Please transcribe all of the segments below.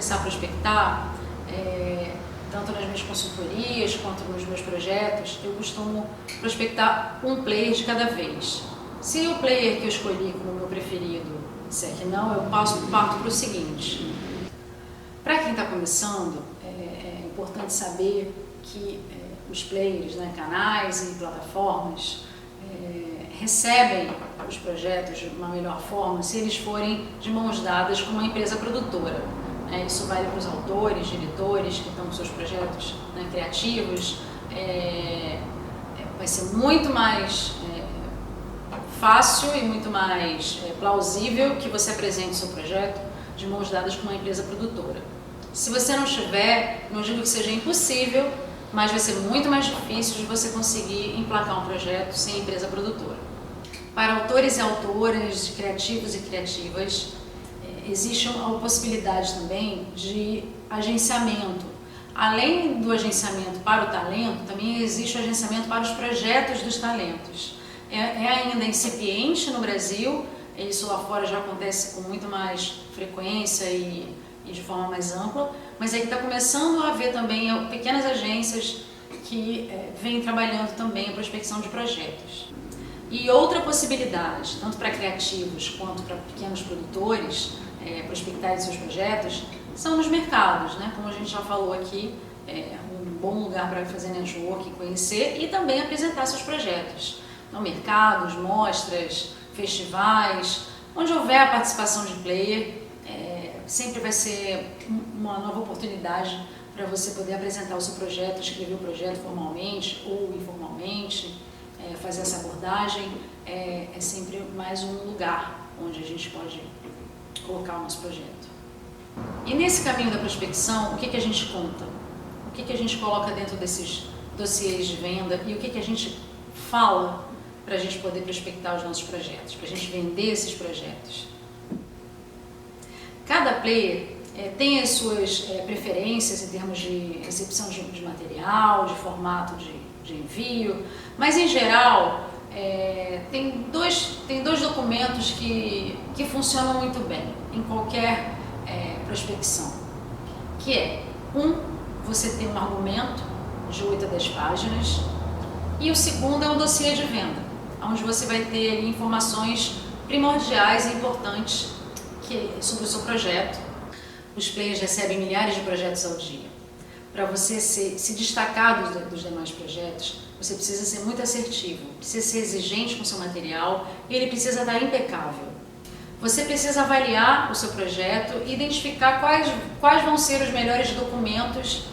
começar a prospectar, tanto nas minhas consultorias quanto nos meus projetos, eu costumo prospectar um player de cada vez. Se o player que eu escolhi como meu preferido disser que não, eu parto para o seguinte. Para quem está começando, é importante saber que os players, né, canais e plataformas, recebem os projetos de uma melhor forma se eles forem de mãos dadas com uma empresa produtora. Isso vale para os autores, diretores que estão com seus projetos, né, criativos. Vai ser muito mais fácil e muito mais plausível que você apresente o seu projeto de mãos dadas com uma empresa produtora. Se você não tiver, não digo que seja impossível, mas vai ser muito mais difícil de você conseguir emplacar um projeto sem empresa produtora. Para autores e autoras, criativos e criativas, existe a possibilidade também de agenciamento. Além do agenciamento para o talento, também existe o agenciamento para os projetos dos talentos. É ainda incipiente no Brasil, isso lá fora já acontece com muito mais frequência e de forma mais ampla, mas aí está começando a haver também pequenas agências que vêm trabalhando também a prospecção de projetos. E outra possibilidade, tanto para criativos quanto para pequenos produtores, prospectarem seus projetos, são nos mercados, né? Como a gente já falou aqui, um bom lugar para fazer network, conhecer e também apresentar seus projetos. Então, mercados, mostras, festivais, onde houver a participação de player, sempre vai ser uma nova oportunidade para você poder apresentar o seu projeto, escrever o projeto formalmente ou informalmente, fazer essa abordagem. É sempre mais um lugar onde a gente pode colocar o nosso projeto. E nesse caminho da prospecção, o que a gente conta? O que a gente coloca dentro desses dossiês de venda e o que a gente fala para a gente poder prospectar os nossos projetos, para a gente vender esses projetos? Cada player tem as suas preferências em termos de recepção de material, de formato de envio, mas em geral tem dois documentos que funcionam muito bem em qualquer prospecção, que é você tem um argumento de 8 a 10 páginas e o segundo é um dossiê de venda, onde você vai ter ali informações primordiais e importantes sobre o seu projeto. Os players recebem milhares de projetos ao dia. Para você se destacar dos demais projetos, você precisa ser muito assertivo, precisa ser exigente com o seu material e ele precisa estar impecável. Você precisa avaliar o seu projeto e identificar quais vão ser os melhores documentos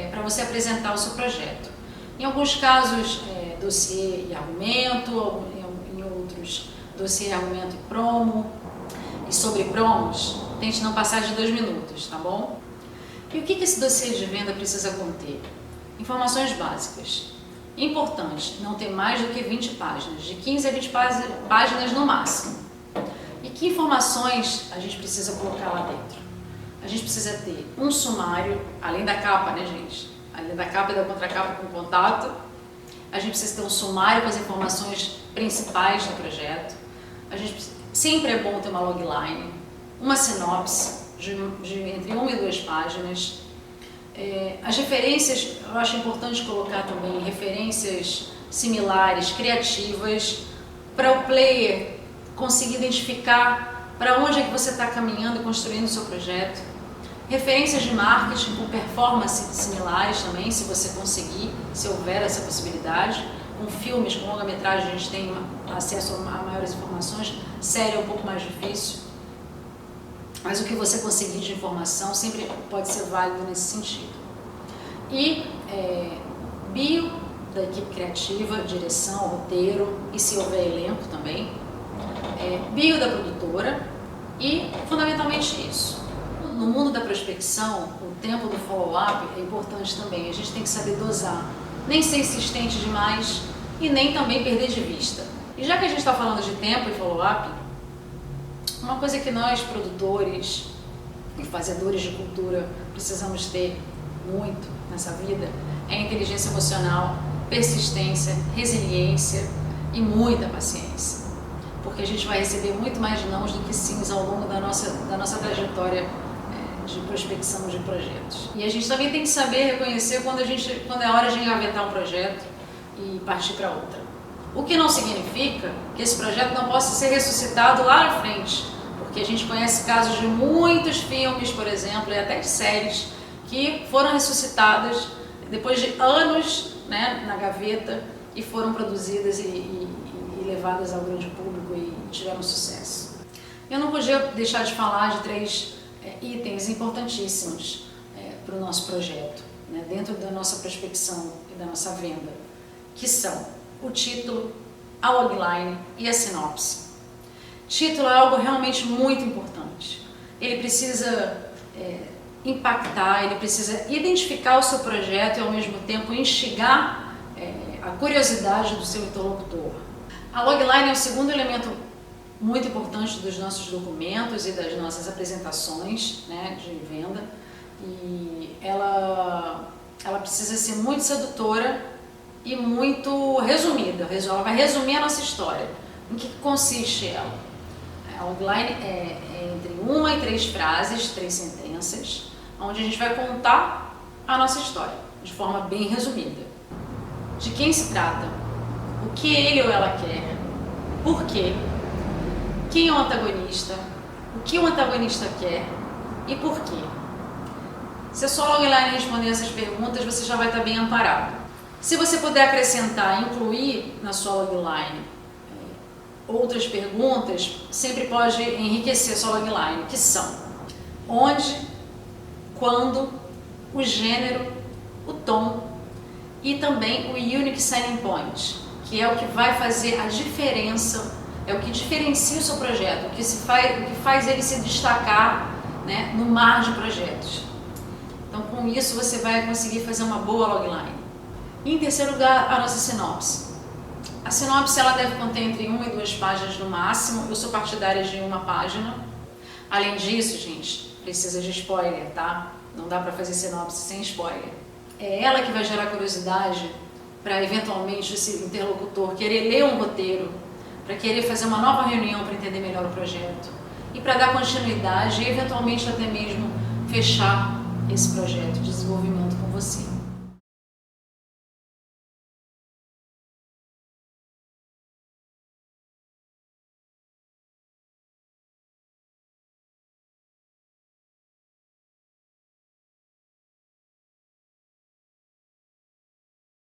para você apresentar o seu projeto. Em alguns casos, dossiê e argumento, em outros, dossiê, argumento e promo. E sobre promos, tente não passar de 2 minutos, tá bom? E o que esse dossiê de venda precisa conter? Informações básicas. Importante, não ter mais do que 20 páginas, de 15 a 20 páginas no máximo. E que informações a gente precisa colocar lá dentro? A gente precisa ter um sumário, além da capa, né, gente? Além da capa e da contracapa com contato. A gente precisa ter um sumário com as informações principais do projeto. Sempre é bom ter uma logline, uma sinopse de entre 1 e 2 páginas. As referências, eu acho importante colocar também referências similares, criativas, para o player conseguir identificar para onde é que você está caminhando e construindo o seu projeto. Referências de marketing com performances similares também, se você conseguir, se houver essa possibilidade. Com filmes, com longa-metragem, a gente tem acesso a maiores informações, série é um pouco mais difícil, mas o que você conseguir de informação sempre pode ser válido nesse sentido. E bio da equipe criativa, direção, roteiro e se houver elenco também, bio da produtora e fundamentalmente isso. No mundo da prospecção, o tempo do follow-up é importante também, a gente tem que saber dosar. Nem ser insistente demais e nem também perder de vista. E já que a gente está falando de tempo e follow-up, uma coisa que nós, produtores e fazedores de cultura, precisamos ter muito nessa vida é inteligência emocional, persistência, resiliência e muita paciência. Porque a gente vai receber muito mais nãos do que sims ao longo da nossa trajetória de prospecção de projetos. E a gente também tem que saber reconhecer quando é hora de engavetar um projeto e partir para outra. O que não significa que esse projeto não possa ser ressuscitado lá na frente, porque a gente conhece casos de muitos filmes, por exemplo, e até de séries, que foram ressuscitadas depois de anos, né, na gaveta e foram produzidas e levadas ao grande público e tiveram sucesso. Eu não podia deixar de falar de 3 itens importantíssimos para o nosso projeto, né, dentro da nossa prospecção e da nossa venda, que são o título, a logline e a sinopse. Título é algo realmente muito importante. Ele precisa impactar, ele precisa identificar o seu projeto e ao mesmo tempo instigar a curiosidade do seu interlocutor. A logline é o segundo elemento muito importante dos nossos documentos e das nossas apresentações, né, de venda, e ela precisa ser muito sedutora e muito resumida. Ela vai resumir a nossa história. Em que consiste ela? A logline é entre 1 e 3 frases, 3 sentenças, onde a gente vai contar a nossa história de forma bem resumida. De quem se trata, o que ele ou ela quer, por quê, quem é o antagonista, o que o antagonista quer e por quê. Se a sua logline responder essas perguntas, você já vai estar bem amparado. Se você puder acrescentar, incluir na sua logline outras perguntas, sempre pode enriquecer a sua logline, que são onde, quando, o gênero, o tom e também o Unique Selling Point, que é o que vai fazer a diferença, é o que diferencia o seu projeto, o que faz ele se destacar, né, no mar de projetos. Então, com isso, você vai conseguir fazer uma boa logline. E, em terceiro lugar, a nossa sinopse. A sinopse ela deve conter entre 1 e 2 páginas no máximo. Eu sou partidária de 1 página. Além disso, gente, precisa de spoiler, tá? Não dá para fazer sinopse sem spoiler. É ela que vai gerar curiosidade para, eventualmente, esse interlocutor querer ler um roteiro, para querer fazer uma nova reunião para entender melhor o projeto e para dar continuidade e, eventualmente, até mesmo fechar esse projeto de desenvolvimento com você.